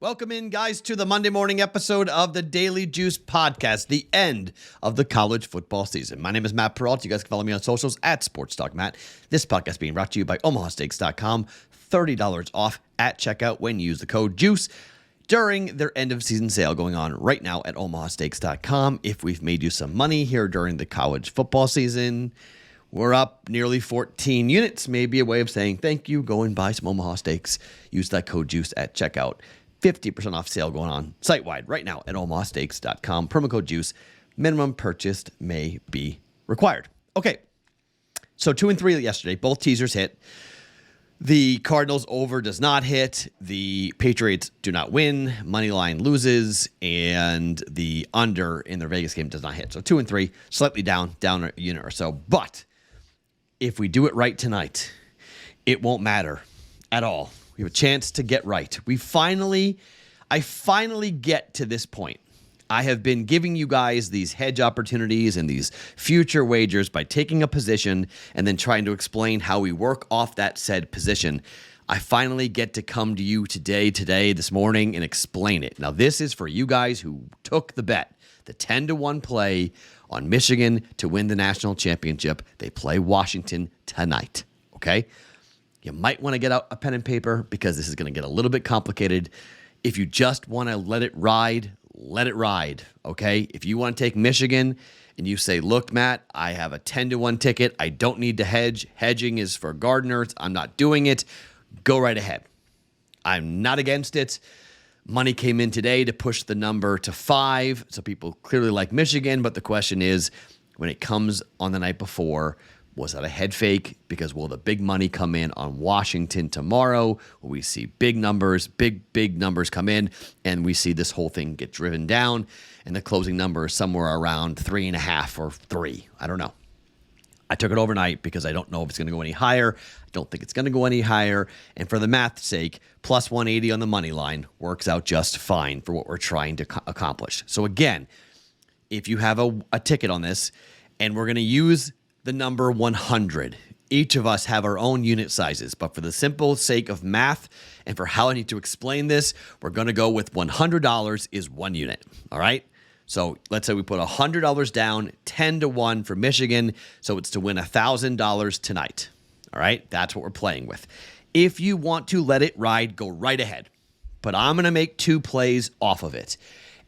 Welcome in, guys, to the Monday morning episode of the Daily Juice Podcast, the end of the college football season. My name is Matt Perrault. You guys can follow me on socials at SportsDogMatt. This podcast being brought to you by OmahaSteaks.com. $30 off at checkout when you use the code JUICE during their end-of-season sale going on right now at OmahaSteaks.com. If we've made you some money here during the college football season, we're up nearly 14 units. Maybe a way of saying thank you. Go and buy some Omaha Steaks. Use that code JUICE at checkout. 50% off sale going on site-wide right now at omahasteaks.com. Promo code JUICE. Minimum purchased may be required. Okay, so 2 and 3 yesterday. Both teasers hit. The Cardinals over does not hit. The Patriots do not win. Moneyline loses. And the under in the Vegas game does not hit. So 2 and 3, slightly down a unit or so. But if we do it right tonight, it won't matter at all. We have a chance to get right. I finally get to this point. I have been giving you guys these hedge opportunities and these future wagers by taking a position and then trying to explain how we work off that said position. I finally get to come to you this morning, and explain it. Now, this is for you guys who took the bet, the 10-1 play on Michigan to win the national championship. They play Washington tonight, okay? You might want to get out a pen and paper because this is going to get a little bit complicated. If you just want to let it ride, okay? If you want to take Michigan and you say, look, Matt, I have a 10-1 ticket. I don't need to hedge. Hedging is for gardeners. I'm not doing it. Go right ahead. I'm not against it. Money came in today to push the number to 5. So people clearly like Michigan. But the question is, when it comes on the night before, was that a head fake? Because will the big money come in on Washington tomorrow? Will we see big numbers come in, and we see this whole thing get driven down, and the closing number is somewhere around 3.5 or 3? I don't know. I took it overnight because I don't know if it's going to go any higher. I don't think it's going to go any higher. And for the math's sake, plus 180 on the money line works out just fine for what we're trying to accomplish. So again, if you have a ticket on this, and we're going to use the number 100. Each of us have our own unit sizes, but for the simple sake of math and for how I need to explain this, we're going to go with $100 is 1 unit, all right? So let's say we put $100 down, 10-1 for Michigan, so it's to win $1,000 tonight, all right? That's what we're playing with. If you want to let it ride, go right ahead, but I'm going to make 2 plays off of it.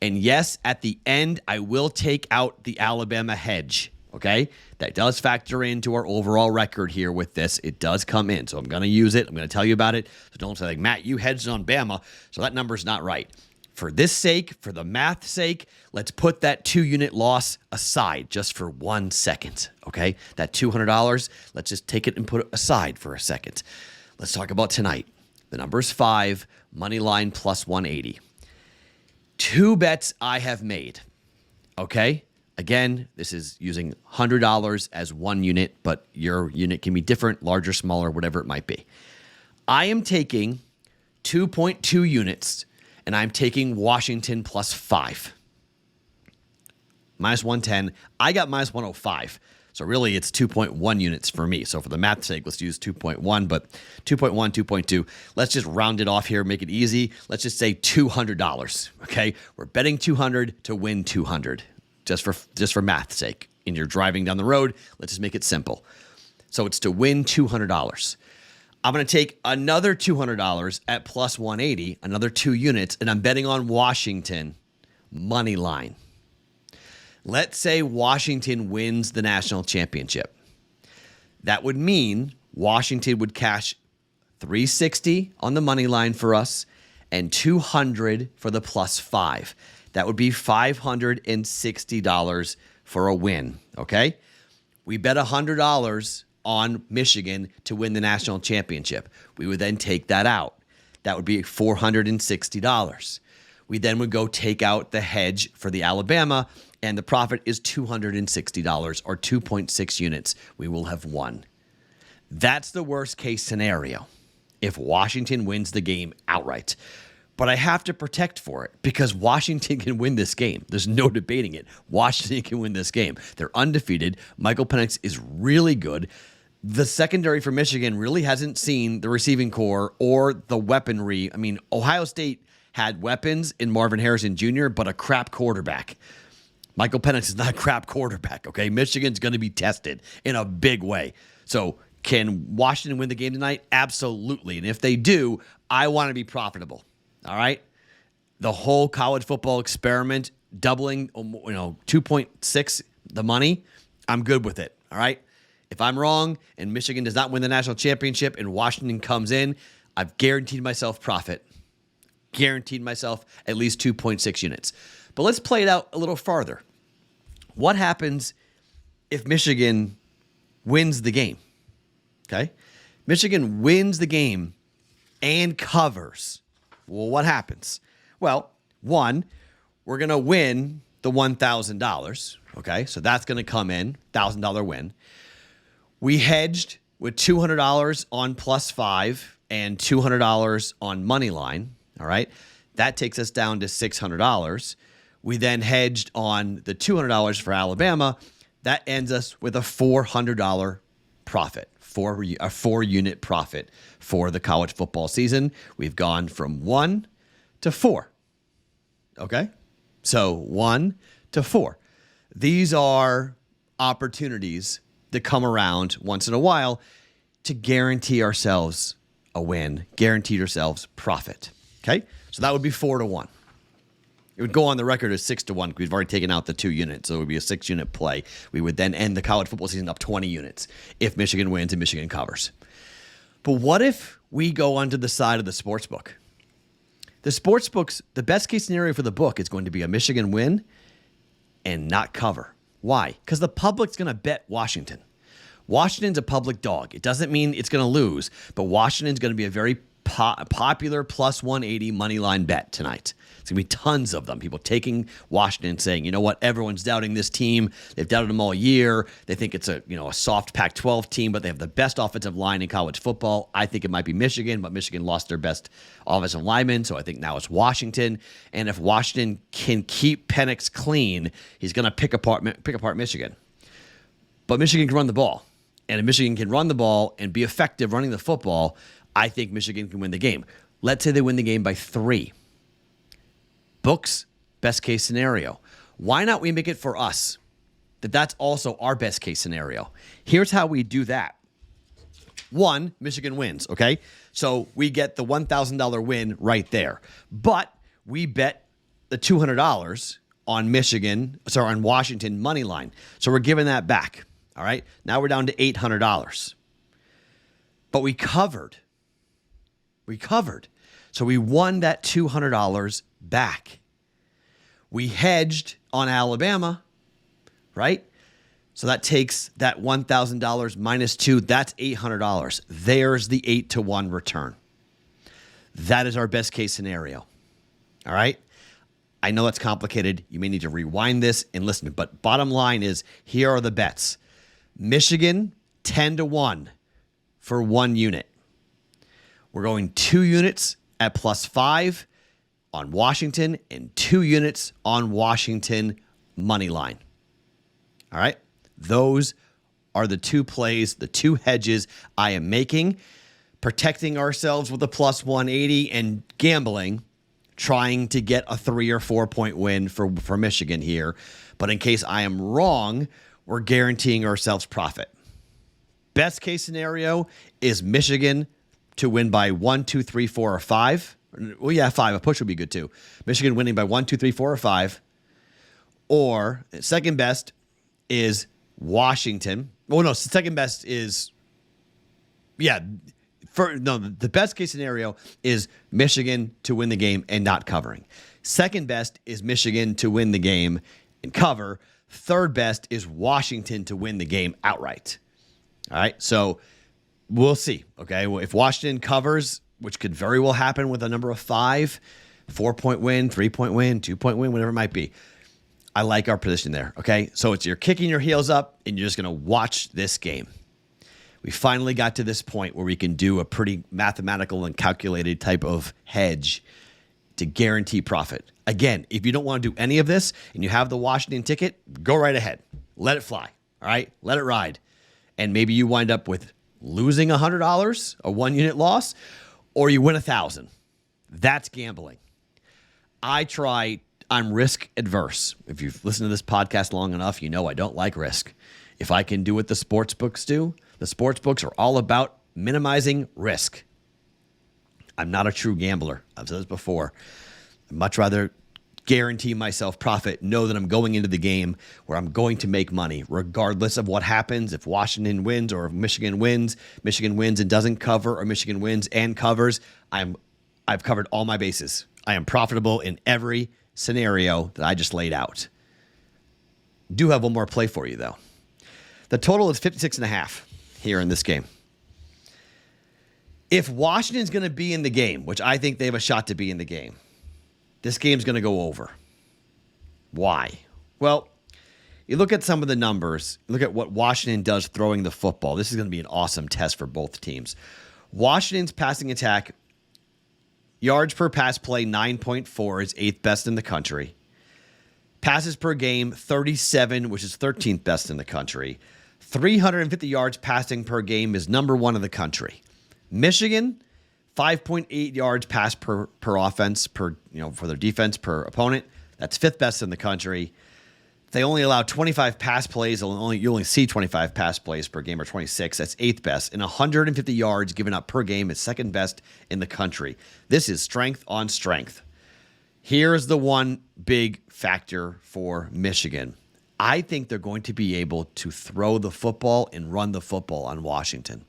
And yes, at the end, I will take out the Alabama hedge. Okay, that does factor into our overall record here with this. It does come in, so I'm going to use it. I'm going to tell you about it. So don't say, like, Matt, you hedged on Bama, so that number's not right. For this sake, for the math's sake, let's put that 2-unit loss aside just for 1 second, okay? That $200, let's just take it and put it aside for a second. Let's talk about tonight. The number is 5, money line plus 180. 2 bets I have made, okay? Again, this is using $100 as 1 unit, but your unit can be different, larger, smaller, whatever it might be. I am taking 2.2 units, and I'm taking Washington plus 5. Minus 110. I got minus 105. So really, it's 2.1 units for me. So for the math's sake, let's use 2.1, but 2.1, 2.2. Let's just round it off here, make it easy. Let's just say $200, okay? We're betting 200 to win 200. Just for math's sake. And you're driving down the road, let's just make it simple. So it's to win $200. I'm going to take another $200 at plus 180, another 2 units, and I'm betting on Washington money line. Let's say Washington wins the national championship. That would mean Washington would cash $360 on the money line for us and $200 for the plus 5. That would be $560 for a win, okay? We bet $100 on Michigan to win the national championship. We would then take that out. That would be $460. We then would go take out the hedge for the Alabama, and the profit is $260 or 2.6 units. We will have won. That's the worst case scenario if Washington wins the game outright. But I have to protect for it because Washington can win this game. There's no debating it. Washington can win this game. They're undefeated. Michael Penix is really good. The secondary for Michigan really hasn't seen the receiving core or the weaponry. I mean, Ohio State had weapons in Marvin Harrison Jr., but a crap quarterback. Michael Penix is not a crap quarterback, okay? Michigan's going to be tested in a big way. So can Washington win the game tonight? Absolutely. And if they do, I want to be profitable, all right? The whole college football experiment, doubling, 2.6 the money, I'm good with it, all right? If I'm wrong and Michigan does not win the national championship and Washington comes in, I've guaranteed myself profit. Guaranteed myself at least 2.6 units. But let's play it out a little farther. What happens if Michigan wins the game? Okay? Michigan wins the game and covers. Well, what happens? Well, one, we're going to win the $1,000. Okay? So that's going to come in, $1,000 win. We hedged with $200 on +5 and $200 on money line. All right? That takes us down to $600. We then hedged on the $200 for Alabama. That ends us with a $400 profit, a 4-unit profit for the college football season. We've gone from 1 to 4. Okay? So 1 to 4. These are opportunities that come around once in a while to guarantee ourselves a win, guarantee ourselves profit. Okay? So that would be 4 to 1. It would go on the record as 6 to 1 because we've already taken out the 2 units. So it would be a 6-unit play. We would then end the college football season up 20 units if Michigan wins and Michigan covers. But what if we go onto the side of the sports book? The sports books, the best case scenario for the book is going to be a Michigan win and not cover. Why? Because the public's going to bet Washington. Washington's a public dog. It doesn't mean it's going to lose, but Washington's going to be a very popular +180 money line bet tonight. It's going to be tons of them. People taking Washington and saying, you know what, everyone's doubting this team. They've doubted them all year. They think it's a soft Pac-12 team, but they have the best offensive line in college football. I think it might be Michigan, but Michigan lost their best offensive lineman, so I think now it's Washington. And if Washington can keep Penix clean, he's going to pick apart Michigan. But Michigan can run the ball. And if Michigan can run the ball and be effective running the football, I think Michigan can win the game. Let's say they win the game by 3. Books, best case scenario. Why not we make it for us? That's also our best case scenario. Here's how we do that. 1, Michigan wins, okay? So we get the $1,000 win right there. But we bet the $200 on Washington money line. So we're giving that back, all right? Now we're down to $800. But we covered. So we won that $200 back. We hedged on Alabama, right? So that takes that $1,000 minus 2. That's $800. There's the 8 to 1 return. That is our best case scenario. All right? I know that's complicated. You may need to rewind this and listen. But bottom line is, here are the bets. Michigan, 10 to 1 for 1 unit. We're going 2 units at +5 on Washington and 2 units on Washington money line. All right? Those are the 2 plays, the 2 hedges I am making, protecting ourselves with a +180 and gambling, trying to get a 3 or 4 point win for Michigan here. But in case I am wrong, we're guaranteeing ourselves profit. Best case scenario is Michigan to win by 1, 2, 3, 4, or 5. Well, yeah, 5. A push would be good too. Michigan winning by 1, 2, 3, 4, or 5. Or second best is Washington. Oh, no, second best is, the best case scenario is Michigan to win the game and not covering. Second best is Michigan to win the game and cover. Third best is Washington to win the game outright. All right, so we'll see, okay? Well, if Washington covers, which could very well happen with a number of 5, 4-point win, 3-point win, 2-point win, whatever it might be. I like our position there, okay? So you're kicking your heels up, and you're just going to watch this game. We finally got to this point where we can do a pretty mathematical and calculated type of hedge to guarantee profit. Again, if you don't want to do any of this and you have the Washington ticket, go right ahead. Let it fly, all right? Let it ride. And maybe you wind up with losing $100, a 1-unit loss, or you win $1,000. That's gambling. I'm risk adverse. If you've listened to this podcast long enough, you know I don't like risk. If I can do what the sports books do, the sports books are all about minimizing risk. I'm not a true gambler. I've said this before. I'd much rather guarantee myself profit, know that I'm going into the game where I'm going to make money, regardless of what happens. If Washington wins or if Michigan wins and doesn't cover, or Michigan wins and covers, I've covered all my bases. I am profitable in every scenario that I just laid out. Do have one more play for you, though. The total is 56.5 here in this game. If Washington's going to be in the game, which I think they have a shot to be in the game, this game's going to go over. Why? Well, you look at some of the numbers. Look at what Washington does throwing the football. This is going to be an awesome test for both teams. Washington's passing attack, yards per pass play, 9.4 is 8th best in the country. Passes per game, 37, which is 13th best in the country. 350 yards passing per game is number 1 in the country. Michigan, 5.8 yards pass per offense for their defense per opponent. That's 5th best in the country. They only allow 25 pass plays. You only see 25 pass plays per game, or 26. That's 8th best. And 150 yards given up per game is 2nd best in the country. This is strength on strength. Here's the one big factor for Michigan. I think they're going to be able to throw the football and run the football on Washington.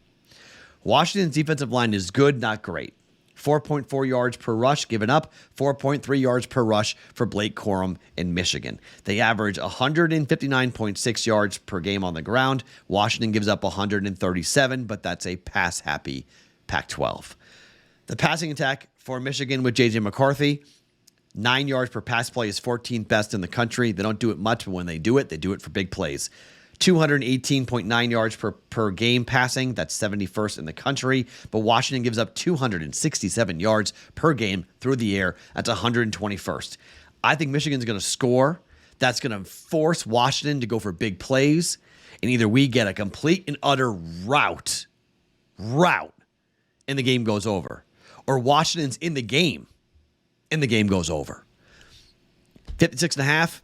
Washington's defensive line is good, not great. 4.4 yards per rush given up, 4.3 yards per rush for Blake Corum in Michigan. They average 159.6 yards per game on the ground. Washington gives up 137, but that's a pass-happy Pac-12. The passing attack for Michigan with J.J. McCarthy, 9 yards per pass play is 14th best in the country. They don't do it much, but when they do it for big plays. 218.9 yards per game passing. That's 71st in the country. But Washington gives up 267 yards per game through the air. That's 121st. I think Michigan's going to score. That's going to force Washington to go for big plays. And either we get a complete and utter rout, and the game goes over. Or Washington's in the game, and the game goes over. 56.5,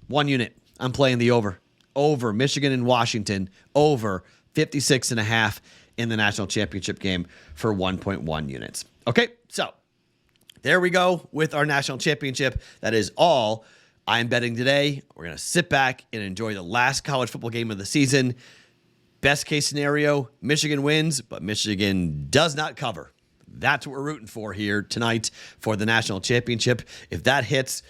1 unit. I'm playing the over. Over Michigan and Washington, over 56.5 in the national championship game for 1.1 units. Okay, so there we go with our national championship. That is all I'm betting today. We're going to sit back and enjoy the last college football game of the season. Best case scenario, Michigan wins, but Michigan does not cover. That's what we're rooting for here tonight for the national championship. If that hits,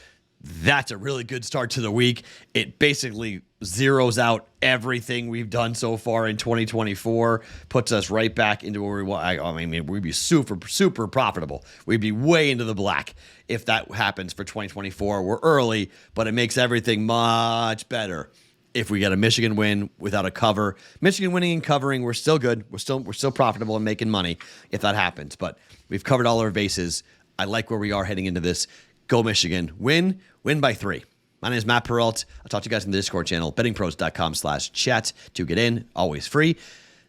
that's a really good start to the week. It basically zeroes out everything we've done so far in 2024, puts us right back into where we want. I mean, we'd be super, super profitable. We'd be way into the black if that happens for 2024. We're early, but it makes everything much better if we get a Michigan win without a cover. Michigan winning and covering, we're still good. We're still profitable and making money if that happens. But we've covered all our bases. I like where we are heading into this. Go Michigan. Win by 3. My name is Matt Perrault. I'll talk to you guys in the Discord channel, bettingpros.com/chat to get in. Always free.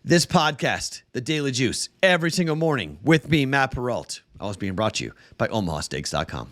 This podcast, The Daily Juice, every single morning with me, Matt Perrault. Always being brought to you by omahasteaks.com.